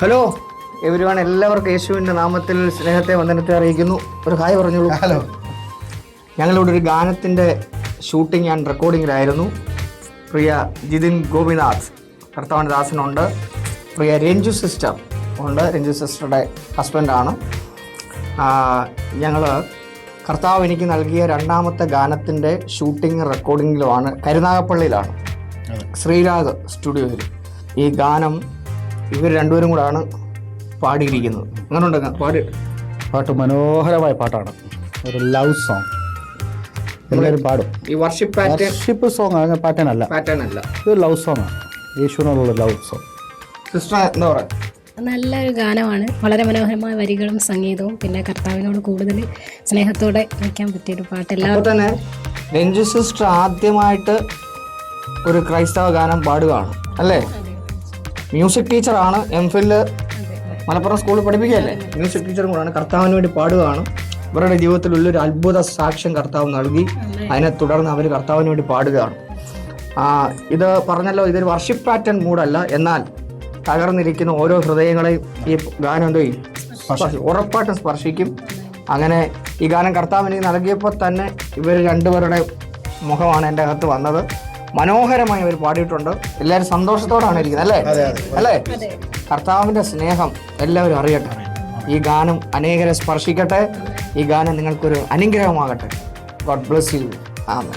Hello everyone, എല്ലാവർക്കും യേശുവിൻ്റെ നാമത്തിൽ സ്നേഹത്തെ വന്ദനത്തെ അറിയിക്കുന്നു. ഒരു ഹായ് പറഞ്ഞോളൂ. ഹലോ. ഞങ്ങളിവിടെ ഒരു ഗാനത്തിൻ്റെ ഷൂട്ടിംഗ് ആൻഡ് റെക്കോർഡിങ്ങിലായിരുന്നു. പ്രിയ ജിതിൻ ഗോപിനാഥ് കർത്താവിൻ്റെ ദാസനുണ്ട്. പ്രിയ രഞ്ജു സിസ്റ്റർ ഉണ്ട്. രഞ്ജു സിസ്റ്ററുടെ ഹസ്ബൻഡാണ്. ഞങ്ങൾ കർത്താവ് എനിക്ക് നൽകിയ രണ്ടാമത്തെ ഗാനത്തിൻ്റെ ഷൂട്ടിംഗ് റെക്കോർഡിങ്ങിലുമാണ്. കരുനാഗപ്പള്ളിയിലാണ്, ശ്രീരാഗ് സ്റ്റുഡിയോയിൽ. ഈ ഗാനം ഇവർ രണ്ടുപേരും കൂടാണ് പാടിയിരിക്കുന്നത്. അങ്ങനെയുണ്ട് പാട്ട് മനോഹരമായ പാട്ടാണ്. ഒരു ലവ് സോങ്, എല്ലാവരും പാടും. ഈ വർഷിപ്പ് സോങ് അങ്ങനെ പാറ്റേൺ അല്ല, ഇത് ലവ് സോങ് ആണ്. യേശുവിനോടുള്ള ലവ് സോങ്. സിസ്റ്റർ എന്താ പറയുക? നല്ലൊരു ഗാനമാണ്. വളരെ മനോഹരമായ വരികളും സംഗീതവും, പിന്നെ കർത്താവിനോട് കൂടുതൽ സ്നേഹത്തോടെ വയ്ക്കാൻ പറ്റിയൊരു പാട്ട്. അപ്പോൾ തന്നെ രഞ്ജു സിസ്റ്റർ ആദ്യമായിട്ട് ഒരു ക്രൈസ്തവ ഗാനം പാടുകയാണ് അല്ലേ? മ്യൂസിക് ടീച്ചറാണ്, എംഫിൽ മലപ്പുറം സ്കൂളിൽ പഠിപ്പിക്കുകയല്ലേ? മ്യൂസിക് ടീച്ചറും കൂടാണ്. കർത്താവിന് വേണ്ടി പാടുകയാണ്. ഇവരുടെ ജീവിതത്തിലുള്ളൊരു അത്ഭുത സാക്ഷ്യം കർത്താവ് നൽകി. അതിനെ തുടർന്ന് അവർ കർത്താവിന് വേണ്ടി പാടുകയാണ്. ഇത് പറഞ്ഞല്ലോ, ഇതൊരു വർഷിപ്പ് പാറ്റേൺ മൂടല്ല, എന്നാൽ തകർന്നിരിക്കുന്ന ഓരോ ഹൃദയങ്ങളെയും ഈ ഗാനം എന്തോ ഉറപ്പായിട്ടും സ്പർശിക്കും. അങ്ങനെ ഈ ഗാനം കർത്താവിന് നൽകിയപ്പോൾ തന്നെ ഇവർ രണ്ടുപേരുടെ മുഖമാണ് എൻ്റെ അകത്ത് വന്നത്. മനോഹരമായി അവർ പാടിയിട്ടുണ്ട്. എല്ലാവരും സന്തോഷത്തോടാണ് ഇരിക്കുന്നത് അല്ലേ? കർത്താവിൻ്റെ സ്നേഹം എല്ലാവരും അറിയട്ടെ. ഈ ഗാനം അനേകരെ സ്പർശിക്കട്ടെ. ഈ ഗാനം നിങ്ങൾക്കൊരു അനുഗ്രഹമാകട്ടെ. God bless you. ആമേൻ.